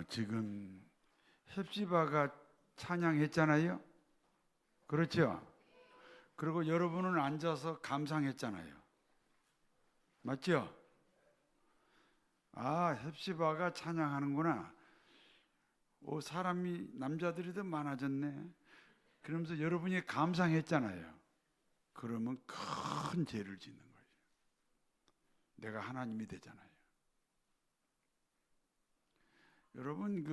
지금 헵시바가 찬양했잖아요. 그렇죠? 그리고 여러분은 앉아서 감상했잖아요. 맞죠? 헵시바가 찬양하는구나. 사람이 남자들이 더 많아졌네. 그러면서 여러분이 감상했잖아요. 그러면 큰 죄를 짓는 거예요. 내가 하나님이 되잖아요. 여러분,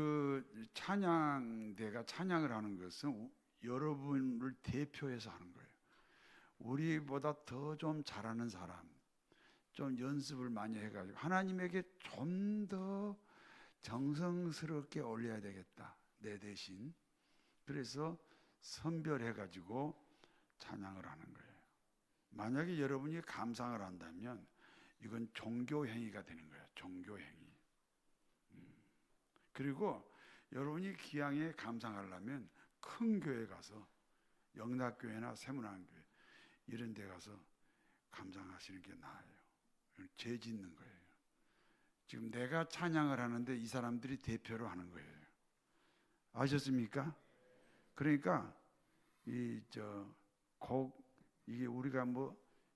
찬양대가 찬양을 하는 것은 여러분을 대표해서 하는 거예요. 우리보다 더 좀 잘하는 사람, 좀 연습을 많이 해가지고 하나님에게 좀 더 정성스럽게 올려야 되겠다, 내 대신. 그래서 선별해가지고 찬양을 하는 거예요. 만약에 여러분이 감상을 한다면 이건 종교행위가 되는 거예요. 종교행위. 그리고 여러분이 기왕에 감상하려면 큰 교회 가서, 영락교회나 세문안교회 이런 데 가서 감상하시는 게 나아요. 죄 짓는 거예요. 지금 내가 찬양을 하는데 이 사람들이 대표로 하는 거예요. 아셨습니까? 그러니까 이게 우리가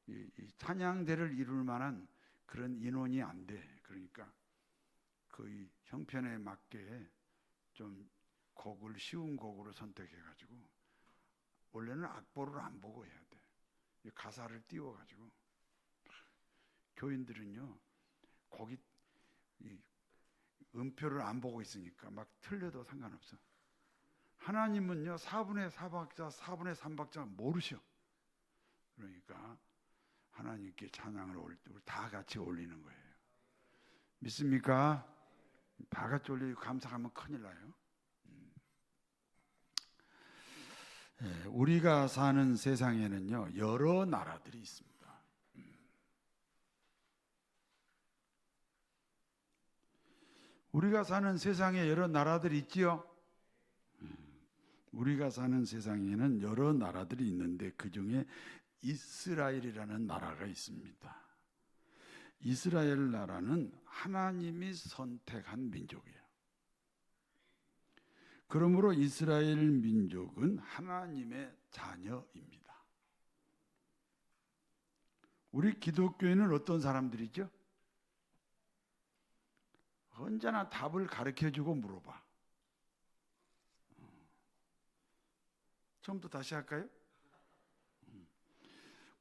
이 찬양대를 이룰 만한 그런 인원이 안 돼. 그러니까 그 형편에 맞게 좀 곡을 쉬운 곡으로 선택해가지고, 원래는 악보를 안 보고 해야 돼. 가사를 띄워가지고. 교인들은요, 곡이 음표를 안 보고 있으니까 막 틀려도 상관없어. 하나님은요, 4분의 4박자, 4분의 3박자 모르셔. 그러니까 하나님께 찬양을 올릴 때 우리 다 같이 올리는 거예요. 믿습니까? 다 같이 올리고 감상하면 큰일 나요. 우리가 사는 세상에는요, 여러 나라들이 있습니다. 우리가 사는 세상에 여러 나라들이 있지요. 우리가 사는 세상에는 여러 나라들이 있는데 그 중에 이스라엘이라는 나라가 있습니다. 이스라엘 나라는 하나님이 선택한 민족이에요. 그러므로 이스라엘 민족은 하나님의 자녀입니다. 우리 기독교인은 어떤 사람들이죠? 언제나 답을 가르쳐주고 물어봐. 처음부터 다시 할까요?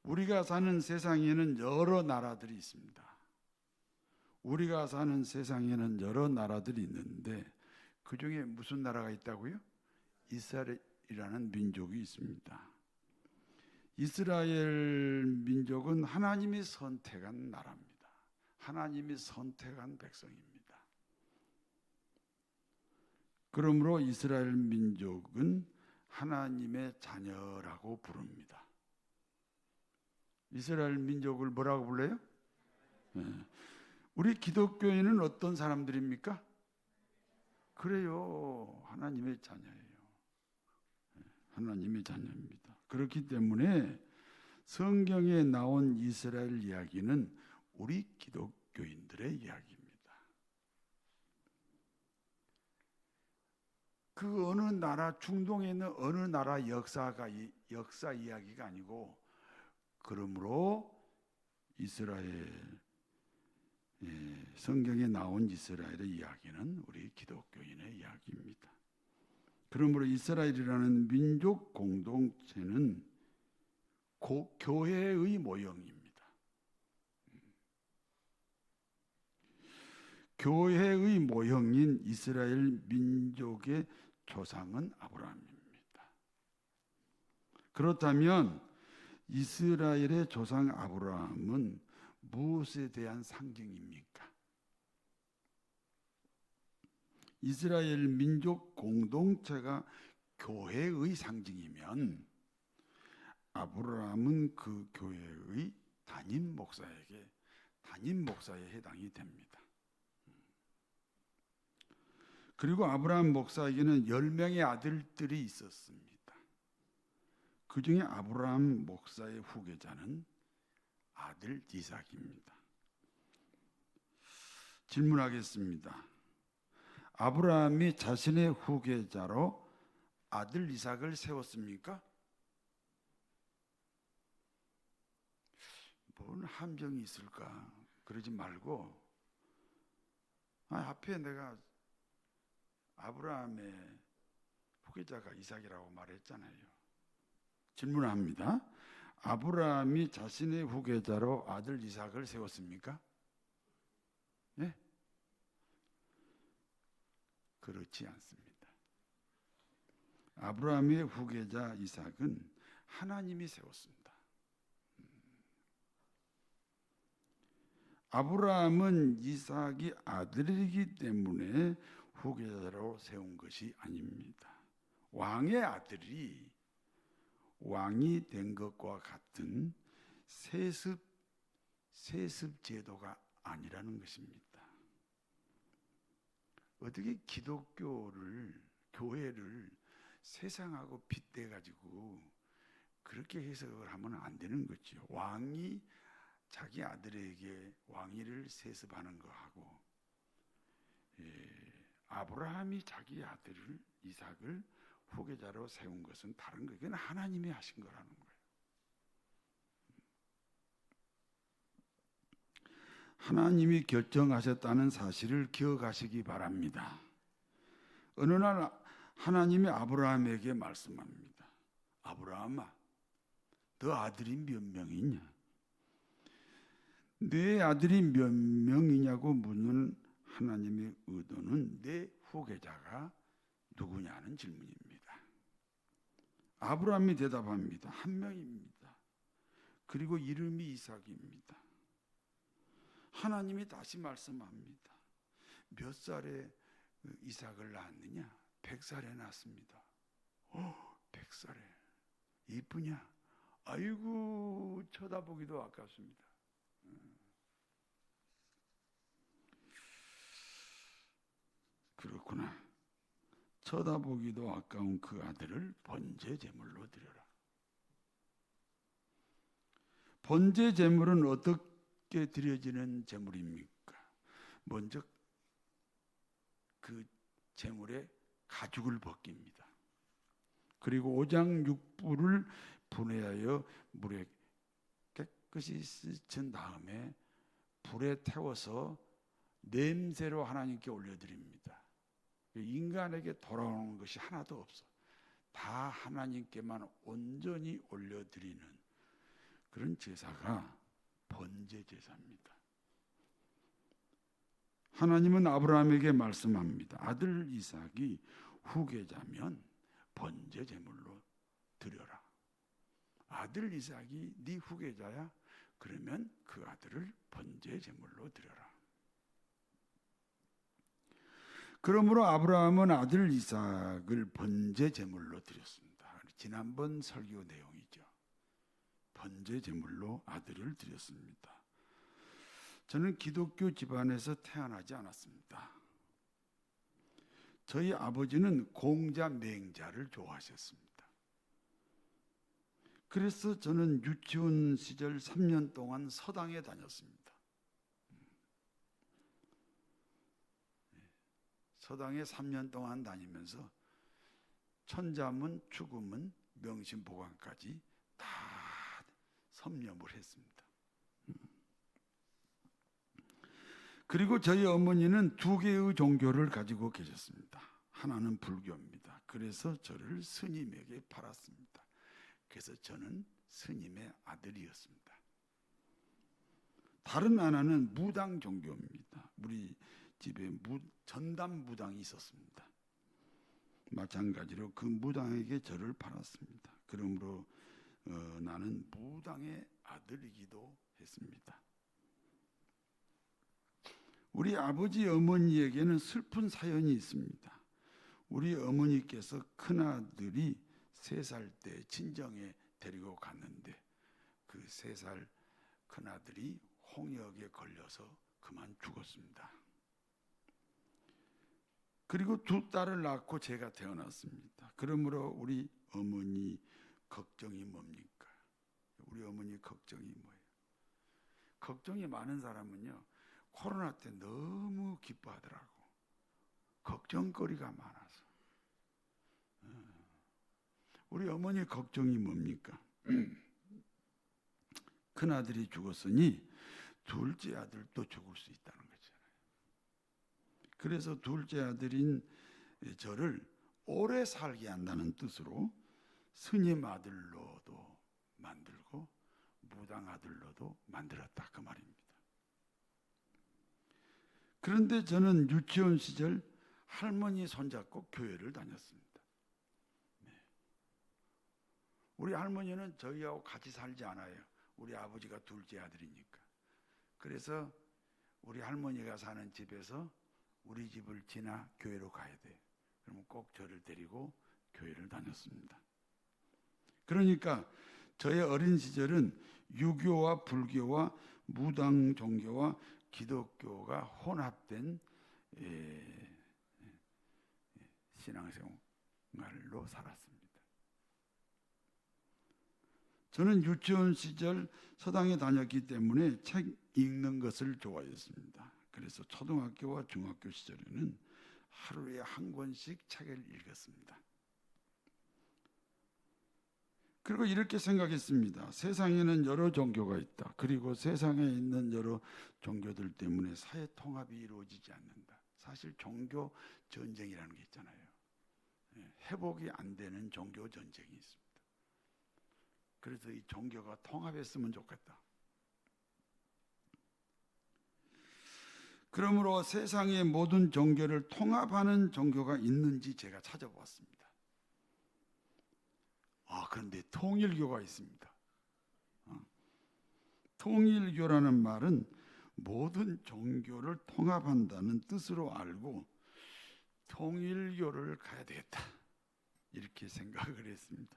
우리가 사는 세상에는 여러 나라들이 있습니다. 우리가 사는 세상에는 여러 나라들이 있는데 그 중에 무슨 나라가 있다고요? 이스라엘이라는 민족이 있습니다. 이스라엘 민족은 하나님이 선택한 나라입니다. 하나님이 선택한 백성입니다. 그러므로 이스라엘 민족은 하나님의 자녀라고 부릅니다. 이스라엘 민족을 뭐라고 불러요? 우리 기독교인은 어떤 사람들입니까? 그래요. 하나님의 자녀예요. 하나님의 자녀입니다. 그렇기 때문에 성경에 나온 이스라엘 이야기는 우리 기독교인들의 이야기입니다. 그 어느 나라, 중동에 있는 어느 나라 역사 이야기가 아니고, 그러므로 이스라엘, 성경에 나온 이스라엘의 이야기는 우리 기독교인의 이야기입니다. 그러므로 이스라엘이라는 민족 공동체는 교회의 모형입니다. 교회의 모형인 이스라엘 민족의 조상은 아브라함입니다. 그렇다면 이스라엘의 조상 아브라함은 무엇에 대한 상징입니까? 이스라엘 민족 공동체가 교회의 상징이면 아브라함은 그 교회의 담임 목사에 해당이 됩니다. 그리고 아브라함 목사에게는 10명의 아들들이 있었습니다. 그 중에 아브라함 목사의 후계자는 아들 이삭입니다. 질문하겠습니다. 아브라함이 자신의 후계자로 아들 이삭을 세웠습니까? 뭔 함정이 있을까? 그러지 말고 앞에 내가 아브라함의 후계자가 이삭이라고 말했잖아요. 질문합니다. 아브라함이 자신의 후계자로 아들 이삭을 세웠습니까? 예? 그렇지 않습니다. 아브라함의 후계자 이삭은 하나님이 세웠습니다. 아브라함은 이삭이 아들이기 때문에 후계자로 세운 것이 아닙니다. 왕의 아들이 왕이 된 것과 같은 세습 제도가 아니라는 것입니다. 어떻게 교회를 세상하고 빗대 가지고 그렇게 해석을 하면 안 되는 거죠. 왕이 자기 아들에게 왕위를 세습하는 거하고 아브라함이 자기 아들을 이삭을 후계자로 세운 것은 다른 거예요. 그건 하나님이 하신 거라는 거예요. 하나님이 결정하셨다는 사실을 기억하시기 바랍니다. 어느 날 하나님이 아브라함에게 말씀합니다. 아브라함아, 너 아들이 몇 명이냐? 내 아들이 몇 명이냐고 묻는 하나님의 의도는 내 후계자가 누구냐는 질문입니다. 아브라함이 대답합니다. 한 명입니다. 그리고 이름이 이삭입니다. 하나님이 다시 말씀합니다. 몇 살에 이삭을 낳았느냐? 100살에 낳았습니다. 100살에. 이쁘냐? 아이고, 쳐다보기도 아깝습니다. 그렇구나. 쳐다보기도 아까운 그 아들을 번제 제물로 드려라. 번제 제물은 어떻게 드려지는 제물입니까? 먼저 그 제물에 가죽을 벗깁니다. 그리고 오장육부를 분해하여 물에 깨끗이 씻은 다음에 불에 태워서 냄새로 하나님께 올려드립니다. 인간에게 돌아오는 것이 하나도 없어. 다 하나님께만 온전히 올려드리는 그런 제사가 번제 제사입니다. 하나님은 아브라함에게 말씀합니다. 아들 이삭이 후계자면 번제 제물로 드려라. 아들 이삭이 네 후계자야? 그러면 그 아들을 번제 제물로 드려라. 그러므로 아브라함은 아들 이삭을 번제 제물로 드렸습니다. 지난번 설교 내용이죠. 번제 제물로 아들을 드렸습니다. 저는 기독교 집안에서 태어나지 않았습니다. 저희 아버지는 공자 맹자를 좋아하셨습니다. 그래서 저는 유치원 시절 3년 동안 서당에 다녔습니다. 서당에 3년 동안 다니면서 천자문, 추구문, 명심보감까지 다 섭렵을 했습니다. 그리고 저희 어머니는 2개의 종교를 가지고 계셨습니다. 하나는 불교입니다. 그래서 저를 스님에게 팔았습니다. 그래서 저는 스님의 아들이었습니다. 다른 하나는 무당 종교입니다. 우리 집에 전담 무당이 있었습니다. 마찬가지로 그 무당에게 저를 팔았습니다. 그러므로 나는 무당의 아들이기도 했습니다. 우리 아버지 어머니에게는 슬픈 사연이 있습니다. 우리 어머니께서 큰아들이 3살 때 친정에 데리고 갔는데 그 3살 큰아들이 홍역에 걸려서 그만 죽었습니다. 그리고 2딸을 낳고 제가 태어났습니다. 그러므로 우리 어머니 걱정이 뭡니까? 우리 어머니 걱정이 뭐예요? 걱정이 많은 사람은요, 코로나 때 너무 기뻐하더라고. 걱정거리가 많아서. 우리 어머니 걱정이 뭡니까? 큰아들이 죽었으니 둘째 아들도 죽을 수 있다는 거잖아요. 그래서 둘째 아들인 저를 오래 살게 한다는 뜻으로 스님 아들로도 만들고 무당 아들로도 만들었다, 그 말입니다. 그런데 저는 유치원 시절 할머니 손잡고 교회를 다녔습니다. 우리 할머니는 저희하고 같이 살지 않아요. 우리 아버지가 둘째 아들이니까. 그래서 우리 할머니가 사는 집에서 우리 집을 지나 교회로 가야 돼요. 그러면 꼭 저를 데리고 교회를 다녔습니다. 그러니까 저의 어린 시절은 유교와 불교와 무당 종교와 기독교가 혼합된 신앙생활로 살았습니다. 저는 유치원 시절 서당에 다녔기 때문에 책 읽는 것을 좋아했습니다. 그래서 초등학교와 중학교 시절에는 하루에 한 권씩 책을 읽었습니다. 그리고 이렇게 생각했습니다. 세상에는 여러 종교가 있다. 그리고 세상에 있는 여러 종교들 때문에 사회 통합이 이루어지지 않는다. 사실 종교 전쟁이라는 게 있잖아요. 회복이 안 되는 종교 전쟁이 있습니다. 그래서 이 종교가 통합했으면 좋겠다. 그러므로 세상의 모든 종교를 통합하는 종교가 있는지 제가 찾아보았습니다. 그런데 통일교가 있습니다. 통일교라는 말은 모든 종교를 통합한다는 뜻으로 알고 통일교를 가야 되겠다, 이렇게 생각을 했습니다.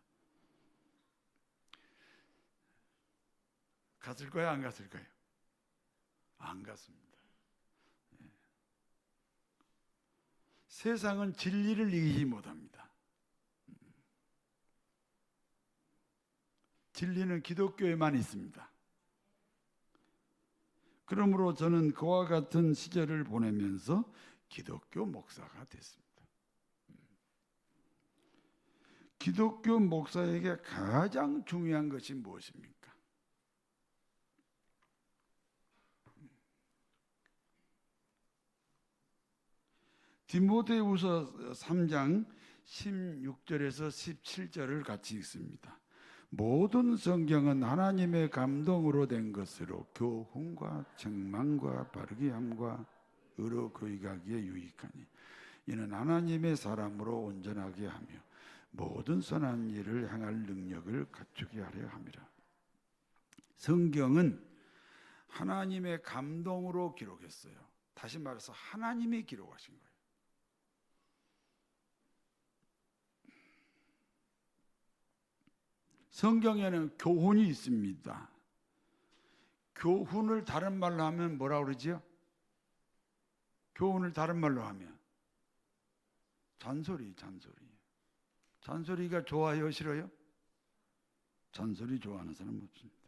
갔을 거야, 안 갔을 거예요? 안 갔습니다. 세상은 진리를 이기지 못합니다. 진리는 기독교에만 있습니다. 그러므로 저는 그와 같은 시절을 보내면서 기독교 목사가 됐습니다. 기독교 목사에게 가장 중요한 것이 무엇입니까? 디모데후서 3장 16절에서 17절을 같이 읽습니다. 모든 성경은 하나님의 감동으로 된 것으로 교훈과 책망과 바르게 함과 의로 교육하기에 유익하니 이는 하나님의 사람으로 온전하게 하며 모든 선한 일을 행할 능력을 갖추게 하려 함이라. 성경은 하나님의 감동으로 기록했어요. 다시 말해서 하나님이 기록하신 거예요. 성경에는 교훈이 있습니다. 교훈을 다른 말로 하면 뭐라 그러지요? 교훈을 다른 말로 하면 잔소리. 잔소리가 좋아요, 싫어요? 잔소리 좋아하는 사람은 없습니다.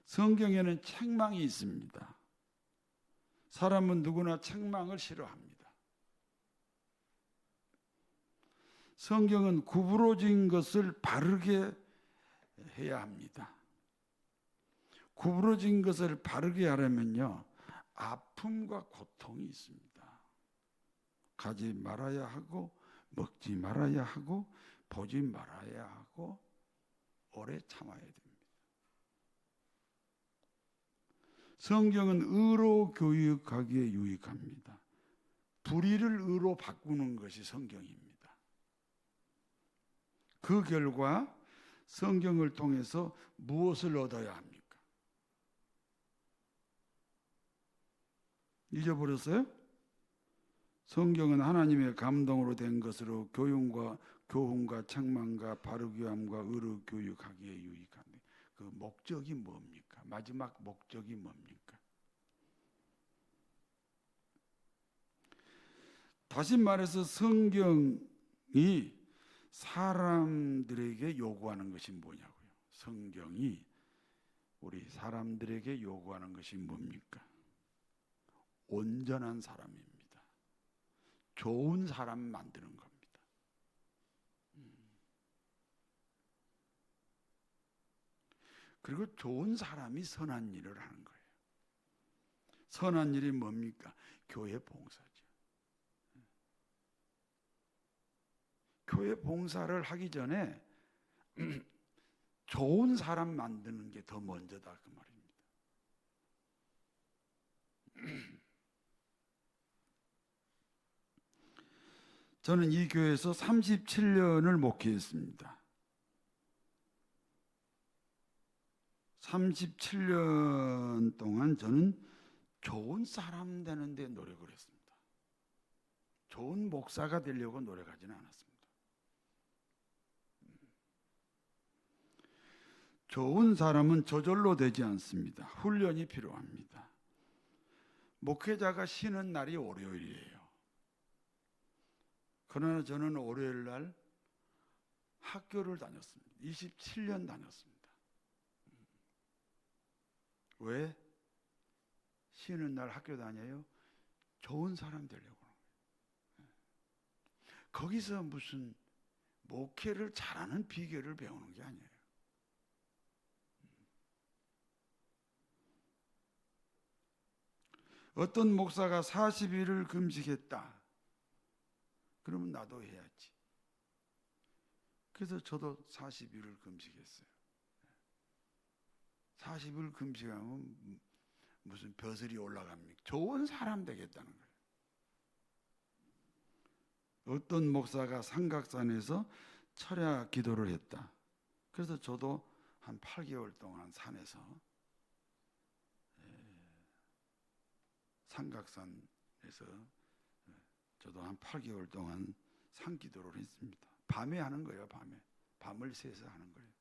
성경에는 책망이 있습니다. 사람은 누구나 책망을 싫어합니다. 성경은 구부러진 것을 바르게 해야 합니다. 구부러진 것을 바르게 하려면요, 아픔과 고통이 있습니다. 가지 말아야 하고, 먹지 말아야 하고, 보지 말아야 하고, 오래 참아야 됩니다. 성경은 의로 교육하기에 유익합니다. 불의를 의로 바꾸는 것이 성경입니다. 그 결과 성경을 통해서 무엇을 얻어야 합니까? 잊어버렸어요? 성경은 하나님의 감동으로 된 것으로 교훈과 책망과 바르게 함과 의로 교육하기에 유익한데, 그 목적이 뭡니까? 마지막 목적이 뭡니까? 다시 말해서 성경이 사람들에게 요구하는 것이 뭐냐고요? 성경이 우리 사람들에게 요구하는 것이 뭡니까? 온전한 사람입니다. 좋은 사람 만드는 겁니다. 그리고 좋은 사람이 선한 일을 하는 거예요. 선한 일이 뭡니까? 교회 봉사죠. 교회 봉사를 하기 전에 좋은 사람 만드는 게 더 먼저다 그 말입니다. 저는 이 교회에서 37년을 목회했습니다. 37년 동안 저는 좋은 사람 되는 데 노력을 했습니다. 좋은 목사가 되려고 노력하지는 않았습니다. 좋은 사람은 저절로 되지 않습니다. 훈련이 필요합니다. 목회자가 쉬는 날이 월요일이에요. 그러나 저는 월요일 날 학교를 다녔습니다. 27년 다녔습니다. 왜? 쉬는 날 학교 다녀요? 좋은 사람 되려고. 거기서 무슨 목회를 잘하는 비결을 배우는 게 아니에요. 어떤 목사가 40일을 금식했다. 그러면 나도 해야지. 그래서 저도 40일을 금식했어요. 40일 금식하면 무슨 벼슬이 올라갑니까? 좋은 사람 되겠다는 거예요. 어떤 목사가 삼각산에서 철야 기도를 했다. 그래서 저도 한 8개월 동안 산에서 삼각산에서 저도 한 8개월 동안 산 기도를 했습니다. 밤에 하는 거예요. 밤을 새서 하는 거예요.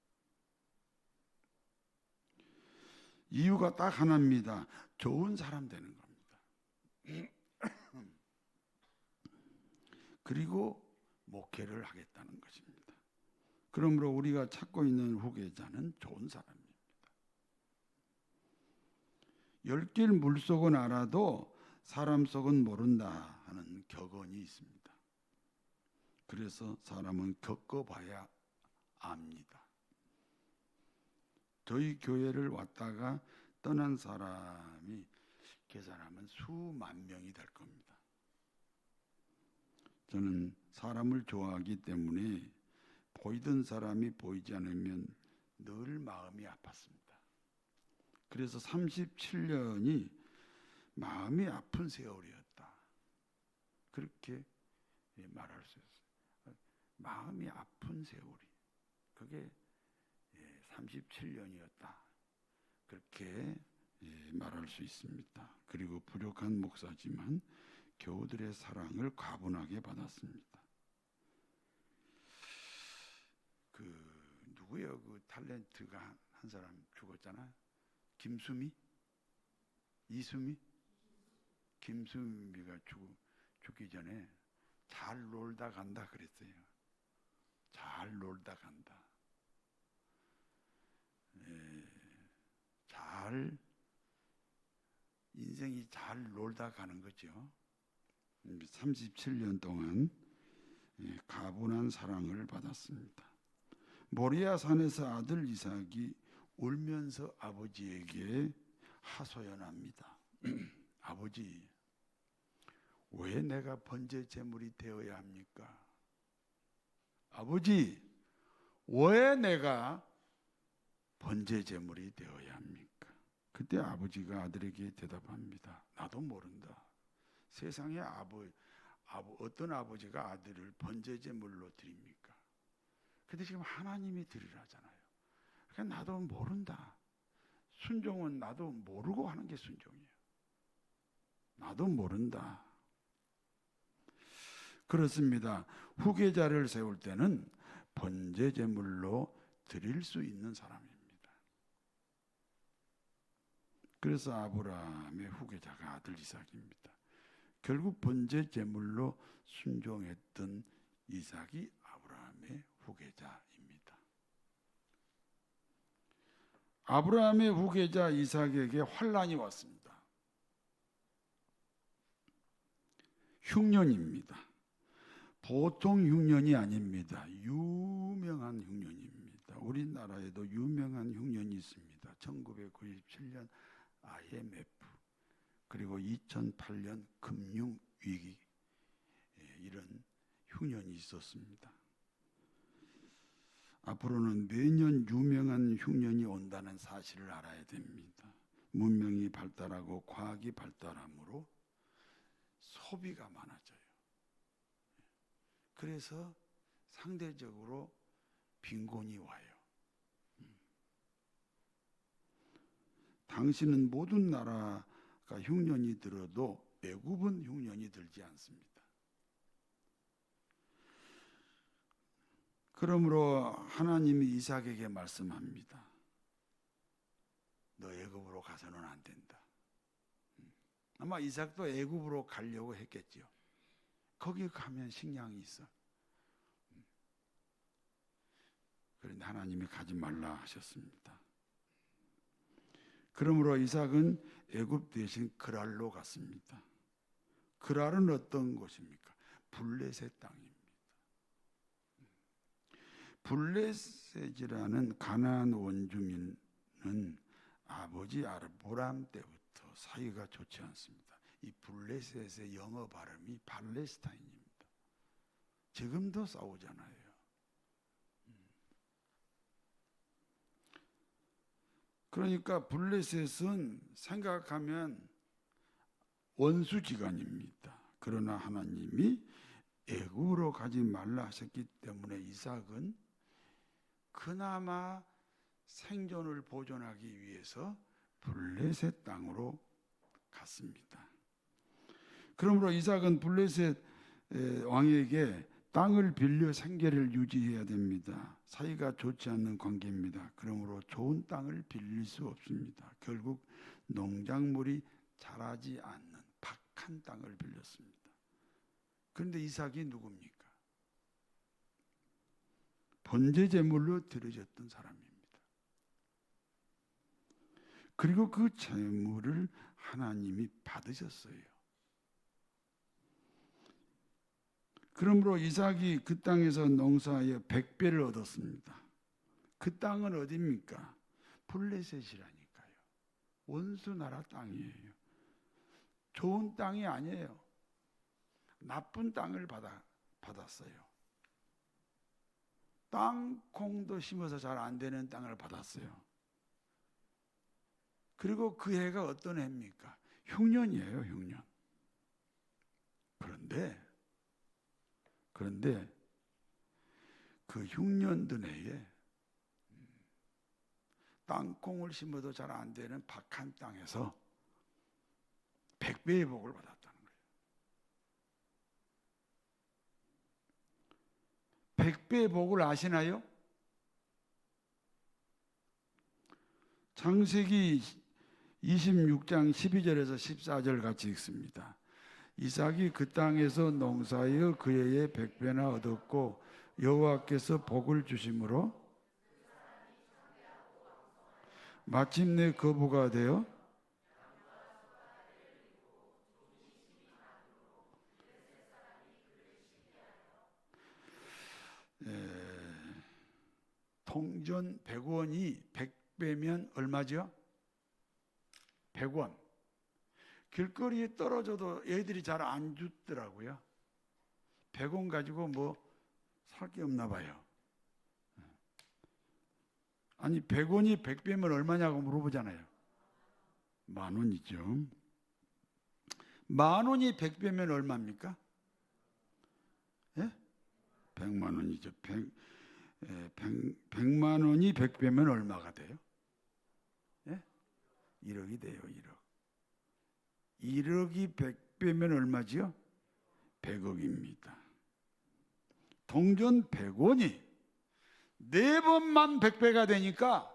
이유가 딱 하나입니다. 좋은 사람 되는 겁니다. 그리고 목회를 하겠다는 것입니다. 그러므로 우리가 찾고 있는 후계자는 좋은 사람입니다. 10길 물속은 알아도 사람 속은 모른다 하는 격언이 있습니다. 그래서 사람은 겪어봐야 압니다. 저희 교회를 왔다가 떠난 사람이 계산하면 수만 명이 될 겁니다. 저는 사람을 좋아하기 때문에 보이던 사람이 보이지 않으면 늘 마음이 아팠습니다. 그래서 37년이 마음이 아픈 세월이었다. 그렇게 말할 수 있어요. 마음이 아픈 세월이. 그게 37년이었다. 그렇게 말할 수 있습니다. 그리고 부족한 목사지만 교우들의 사랑을 과분하게 받았습니다. 누구예요? 그 탤런트가 한 사람 죽었잖아. 김수미? 이수미? 김수미가 죽기 전에 잘 놀다 간다 그랬어요. 잘 놀다 간다. 인생이 잘 놀다 가는 거죠. 37년 동안 가분한 사랑을 받았습니다. 모리아 산에서 아들 이삭이 울면서 아버지에게 하소연합니다. 아버지, 왜 내가 번제 제물이 되어야 합니까? 아버지, 왜 내가 번제 제물이 되어야 합니까? 그때 아버지가 아들에게 대답합니다. 나도 모른다. 세상에 어떤 아버지가 아들을 번제 제물로 드립니까? 근데 지금 하나님이 드리라잖아요. 그러니까 나도 모른다. 순종은 나도 모르고 하는 게 순종이에요. 나도 모른다. 그렇습니다. 후계자를 세울 때는 번제 제물로 드릴 수 있는 사람입니다. 그래서 아브라함의 후계자가 아들 이삭입니다. 결국 번제 제물로 순종했던 이삭이 아브라함의 후계자입니다. 아브라함의 후계자 이삭에게 환난이 왔습니다. 흉년입니다. 보통 흉년이 아닙니다. 유명한 흉년입니다. 우리나라에도 유명한 흉년이 있습니다. 1997년 IMF, 그리고 2008년 금융위기, 이런 흉년이 있었습니다. 앞으로는 매년 유명한 흉년이 온다는 사실을 알아야 됩니다. 문명이 발달하고 과학이 발달하므로 소비가 많아져요. 그래서 상대적으로 빈곤이 와요. 당신은 모든 나라가 흉년이 들어도 애굽은 흉년이 들지 않습니다. 그러므로 하나님이 이삭에게 말씀합니다. 너 애굽으로 가서는 안 된다. 아마 이삭도 애굽으로 가려고 했겠죠. 거기 가면 식량이 있어. 그런데 하나님이 가지 말라 하셨습니다. 그러므로 이삭은 애굽 대신 그랄로 갔습니다. 그랄은 어떤 곳입니까? 블레셋 땅입니다. 블레셋이라는 가나안 원주민은 아버지 아브람 때부터 사이가 좋지 않습니다. 이 블레셋의 영어 발음이 팔레스타인입니다. 지금도 싸우잖아요. 그러니까 블레셋은 생각하면 원수지간입니다. 그러나 하나님이 애굽으로 가지 말라 하셨기 때문에 이삭은 그나마 생존을 보존하기 위해서 블레셋 땅으로 갔습니다. 그러므로 이삭은 블레셋 왕에게 땅을 빌려 생계를 유지해야 됩니다. 사이가 좋지 않는 관계입니다. 그러므로 좋은 땅을 빌릴 수 없습니다. 결국 농작물이 자라지 않는 박한 땅을 빌렸습니다. 그런데 이삭이 누굽니까? 번제 제물로 드려졌던 사람입니다. 그리고 그 제물을 하나님이 받으셨어요. 그러므로 이삭이 그 땅에서 농사하여 100배를 얻었습니다. 그 땅은 어디입니까? 블레셋이라니까요. 원수 나라 땅이에요. 좋은 땅이 아니에요. 나쁜 땅을 받았어요. 땅콩도 심어서 잘 안 되는 땅을 받았어요. 그리고 그 해가 어떤 해입니까? 흉년이에요, 흉년. 그런데 그 흉년든 해에 땅콩을 심어도 잘 안 되는 박한 땅에서 100배의 복을 받았다는 거예요. 100배의 복을 아시나요? 창세기 26장 12절에서 14절 같이 읽습니다. 이삭이 그 땅에서 농사하여 그 해에 100배나 얻었고 여호와께서 복을 주심으로 마침내 거부가 되어 통전 100원이 100배면 얼마죠? 100원. 길거리에 떨어져도 애들이 잘 안 주더라고요. 100원 가지고 뭐 살 게 없나 봐요. 아니 100원이 100배면 얼마냐고 물어보잖아요. 10,000원이죠. 10,000원이 100배면 얼마입니까? 예? 100만 원이죠. 100만 원이 100배면 얼마가 돼요? 예? 1억이 돼요. 1억이 100배면 얼마지요? 100억입니다. 동전 100원이 4번만 100배가 되니까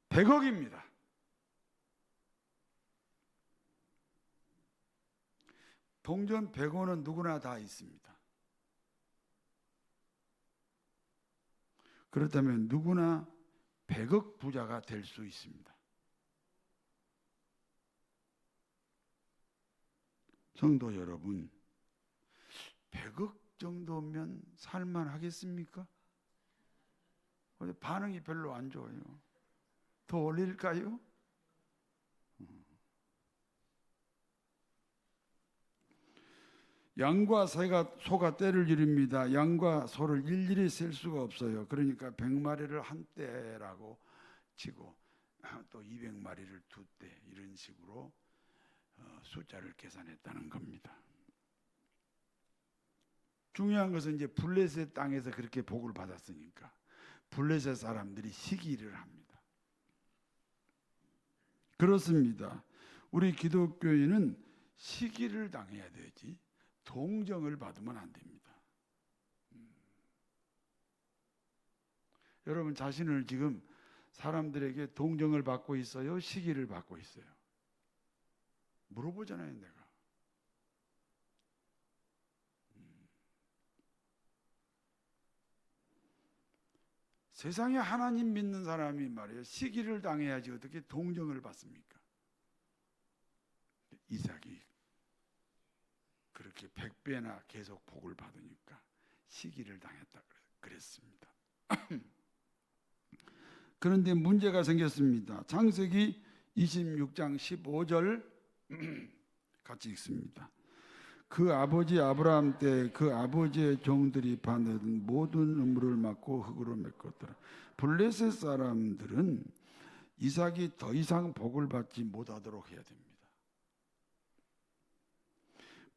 100억입니다. 동전 100원은 누구나 다 있습니다. 그렇다면 누구나 100억 부자가 될 수 있습니다. 성도 여러분, 100억 정도면 살만하겠습니까? 반응이 별로 안 좋아요. 더 올릴까요? 양과 소가 떼를 이룹니다. 양과 소를 일일이 셀 수가 없어요. 그러니까 100마리를 한 떼라고 치고 또 200마리를 두 떼, 이런 식으로 숫자를 계산했다는 겁니다. 중요한 것은 이제 블레셋 땅에서 그렇게 복을 받았으니까 블레셋 사람들이 시기를 합니다. 그렇습니다. 우리 기독교인은 시기를 당해야 되지 동정을 받으면 안 됩니다. 여러분 자신을 지금 사람들에게 동정을 받고 있어요? 시기를 받고 있어요? 물어보잖아요, 내가. 세상에 하나님 믿는 사람이 말이에요, 시기를 당해야지 어떻게 동정을 받습니까? 이삭이 그렇게 100배나 계속 복을 받으니까 시기를 당했다 그랬습니다. 그런데 문제가 생겼습니다. 창세기 26장 15절 같이 읽습니다. 그 아버지 아브라함 때 그 아버지의 종들이 받는 모든 음물을 막고 흙으로 메꿨더라. 블레셋 사람들은 이삭이 더 이상 복을 받지 못하도록 해야 됩니다.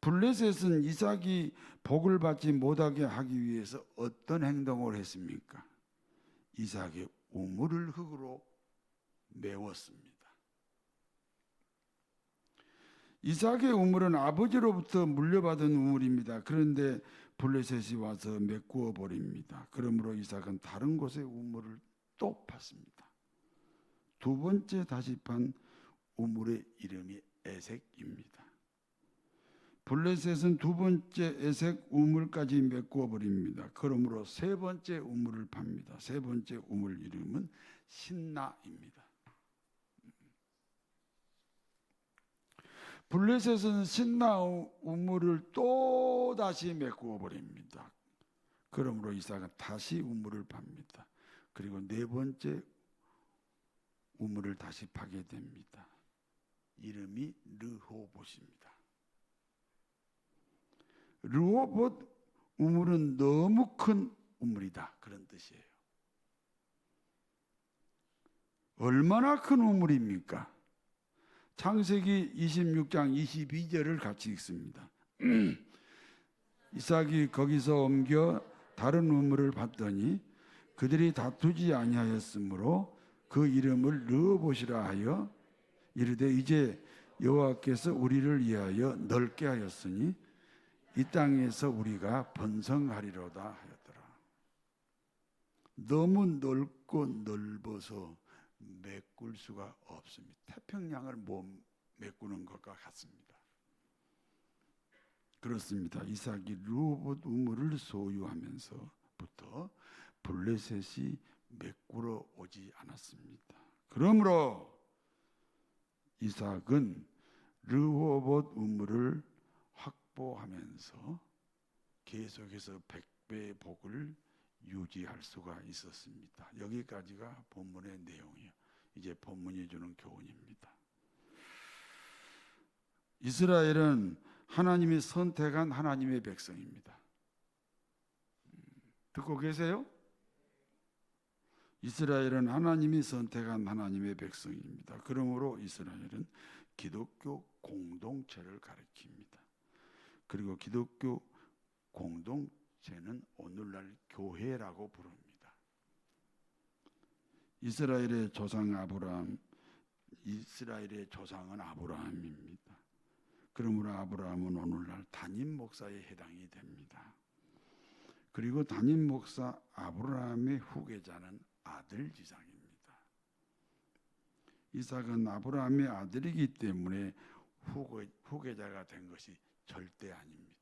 블레셋은 이삭이 복을 받지 못하게 하기 위해서 어떤 행동을 했습니까? 이삭의 우물을 흙으로 메웠습니다. 이삭의 우물은 아버지로부터 물려받은 우물입니다. 그런데 블레셋이 와서 메꾸어 버립니다. 그러므로 이삭은 다른 곳에 우물을 또 팠습니다. 두 번째 다시 판 우물의 이름이 에색입니다. 블레셋은 두 번째 에색 우물까지 메꾸어 버립니다. 그러므로 세 번째 우물을 팝니다. 세 번째 우물 이름은 신나입니다. 블레셋은 신나 우물을 또 다시 메꾸어 버립니다. 그러므로 이삭은 다시 우물을 팝니다. 그리고 네 번째 우물을 다시 파게 됩니다. 이름이 르호봇입니다. 르호봇 우물은 너무 큰 우물이다, 그런 뜻이에요. 얼마나 큰 우물입니까? 창세기 26장 22절을 같이 읽습니다. 이삭이 거기서 옮겨 다른 우물을 봤더니 그들이 다투지 아니하였으므로 그 이름을 르호봇이라 하여 이르되 이제 여호와께서 우리를 위하여 넓게 하였으니 이 땅에서 우리가 번성하리로다 하였더라. 너무 넓고 넓어서 메꿀 수가 없습니다. 태평양을 못 메꾸는 것과 같습니다. 그렇습니다. 이삭이 르호봇 우물을 소유하면서부터 블레셋이 메꾸러 오지 않았습니다. 그러므로 이삭은 르호봇 우물을 확보하면서 계속해서 100배의 복을 유지할 수가 있었습니다. 여기까지가 본문의 내용이에요. 이제 본문이 주는 교훈입니다. 이스라엘은 하나님이 선택한 하나님의 백성입니다. 듣고 계세요? 이스라엘은 하나님이 선택한 하나님의 백성입니다. 그러므로 이스라엘은 기독교 공동체를 가리킵니다. 그리고 기독교 공동체는 오늘날 교회라고 부릅니다. 이스라엘의 조상 아브라함, 이스라엘의 조상은 아브라함입니다. 그러므로 아브라함은 오늘날 담임 목사에 해당이 됩니다. 그리고 담임 목사 아브라함의 후계자는 아들 지상입니다. 이삭은 아브라함의 아들이기 때문에 후계자가 된 것이 절대 아닙니다.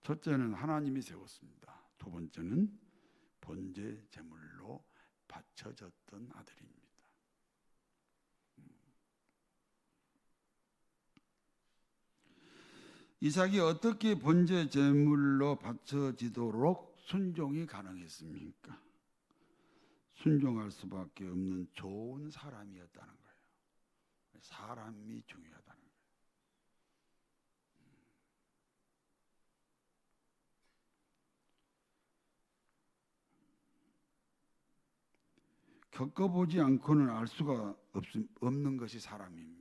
첫째는 하나님이 세웠습니다. 두 번째는 번제 제물로 바쳐졌던 아들입니다. 이삭이 어떻게 번제 제물로 바쳐지도록 순종이 가능했습니까? 순종할 수밖에 없는 좋은 사람이었다는 거예요. 사람이 중요하다는 거예요. 겪어보지 않고는 알 수가 없는 것이 사람입니다.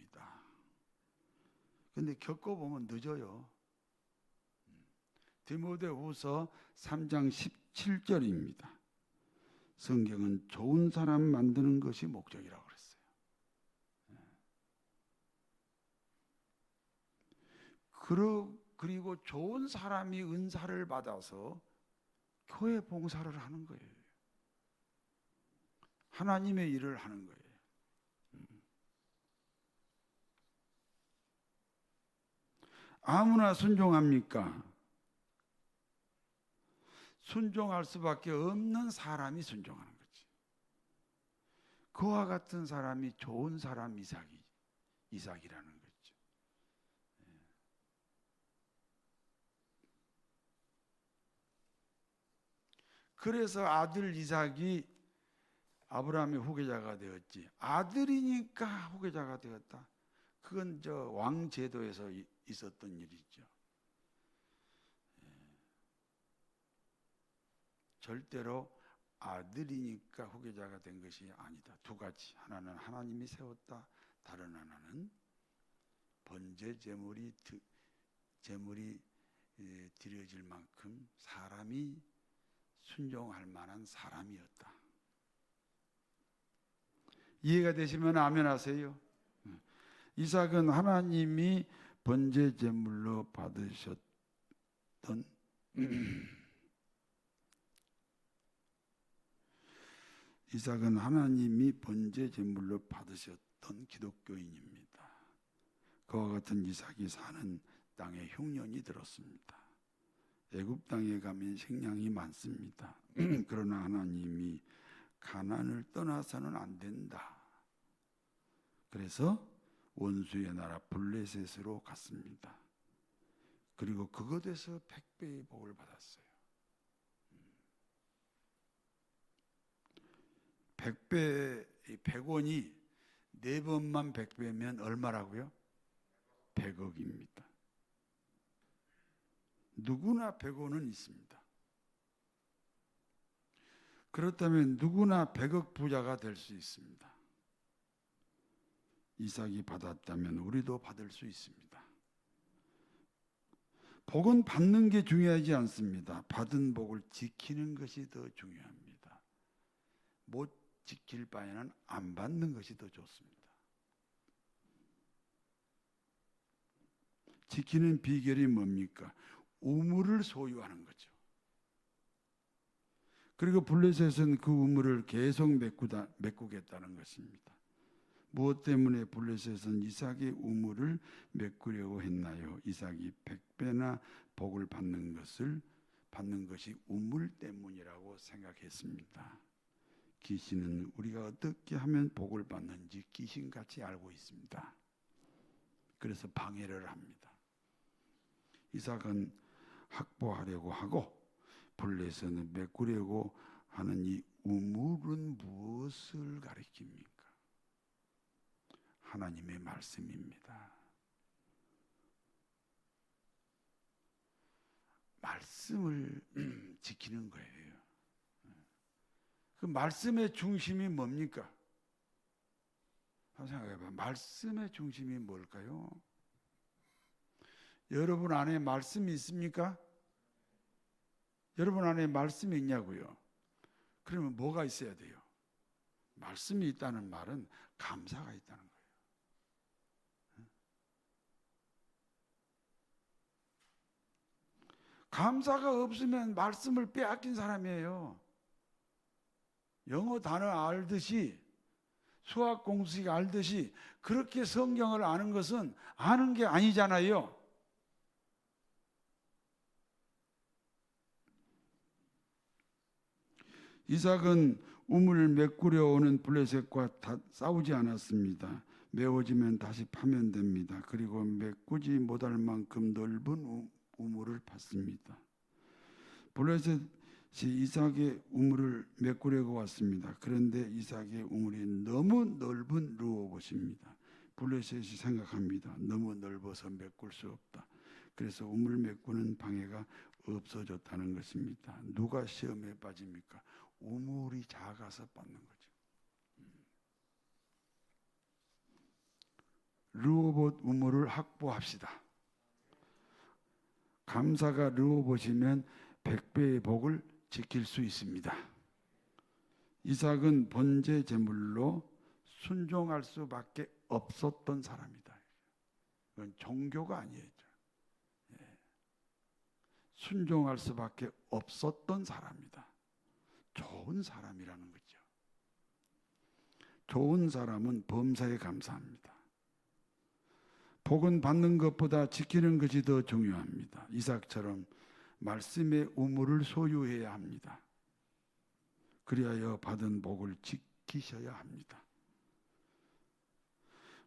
그런데 겪어보면 늦어요. 디모데후서 3장 17절입니다. 성경은 좋은 사람 만드는 것이 목적이라고 그랬어요. 그리고 좋은 사람이 은사를 받아서 교회 봉사를 하는 거예요. 하나님의 일을 하는 거예요. 아무나 순종합니까? 순종할 수밖에 없는 사람이 순종하는 거지. 그와 같은 사람이 좋은 사람 이삭이라는 거죠. 그래서 아들 이삭이 아브라함의 후계자가 되었지. 아들이니까 후계자가 되었다. 그건 저 왕제도에서 있었던 일이죠. 절대로 아들이니까 후계자가 된 것이 아니다. 두 가지. 하나는 하나님이 세웠다. 다른 하나는 번제 제물이 드려질 만큼 사람이 순종할 만한 사람이었다. 이해가 되시면 아멘 하세요. 이삭은 하나님이 번제 제물로 받으셨던 이삭은 하나님이 번제 제물로 받으셨던 기독교인입니다. 그와 같은 이삭이 사는 땅에 흉년이 들었습니다. 애굽 땅에 가면 식량이 많습니다. 그러나 하나님이 가나안을 떠나서는 안 된다. 그래서 원수의 나라 블레셋으로 갔습니다. 그리고 그것에서 100배의 복을 받았어요. 100배, 100원이 4번만 100배면 얼마라고요? 100억입니다. 누구나 100원은 있습니다. 그렇다면 누구나 100억 부자가 될 수 있습니다. 이삭이 받았다면 우리도 받을 수 있습니다. 복은 받는 게 중요하지 않습니다. 받은 복을 지키는 것이 더 중요합니다. 못 지킬 바에는 안 받는 것이 더 좋습니다. 지키는 비결이 뭡니까? 우물을 소유하는 거죠. 그리고 블레셋은 그 우물을 계속 메꾸겠다는 것입니다. 무엇 때문에 블레셋은 이삭의 우물을 메꾸려고 했나요? 이삭이 100배나 복을 받는 것이 우물 때문이라고 생각했습니다. 귀신은 우리가 어떻게 하면 복을 받는지 귀신같이 알고 있습니다. 그래서 방해를 합니다. 이삭은 확보하려고 하고 블레셋은 메꾸려고 하는 이 우물은 무엇을 가리킵니까? 하나님의 말씀입니다. 말씀을 지키는 거예요. 그 말씀의 중심이 뭡니까? 한번 생각해봐. 말씀의 중심이 뭘까요? 여러분 안에 말씀이 있습니까? 여러분 안에 말씀이 있냐고요? 그러면 뭐가 있어야 돼요? 말씀이 있다는 말은 감사가 있다는 거예요. 감사가 없으면 말씀을 빼앗긴 사람이에요. 영어 단어 알듯이 수학 공식 알듯이 그렇게 성경을 아는 것은 아는 게 아니잖아요. 이삭은 우물을 메꾸려 오는 블레셋과 싸우지 않았습니다. 메워지면 다시 파면 됩니다. 그리고 메꾸지 못할 만큼 넓은 우물을 팠습니다. 블레셋이 이삭의 우물을 메꾸려고 왔습니다. 그런데 이삭의 우물이 너무 넓은 르호봇입니다. 블레셋이 생각합니다. 너무 넓어서 메꿀 수 없다. 그래서 우물 메꾸는 방해가 없어졌다는 것입니다. 누가 시험에 빠집니까? 우물이 작아서 빠는 거죠. 르호봇 우물을 확보합시다. 감사가 르호봇이면 100배의 복을 지킬 수 있습니다. 이삭은 번제 제물로 순종할 수밖에 없었던 사람이다. 이건 종교가 아니에요. 순종할 수밖에 없었던 사람이다. 좋은 사람이라는 거죠. 좋은 사람은 범사에 감사합니다. 복은 받는 것보다 지키는 것이 더 중요합니다. 이삭처럼 말씀의 우물을 소유해야 합니다. 그리하여 받은 복을 지키셔야 합니다.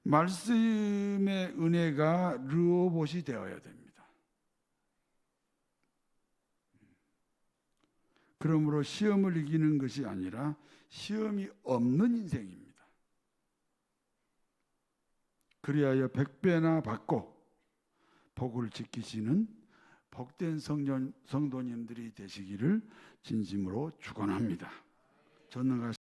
말씀의 은혜가 르호봇이 되어야 됩니다. 그러므로 시험을 이기는 것이 아니라 시험이 없는 인생입니다. 그리하여 100배나 받고 복을 지키시는 복된 성도님들이 되시기를 진심으로 축원합니다. 전능하신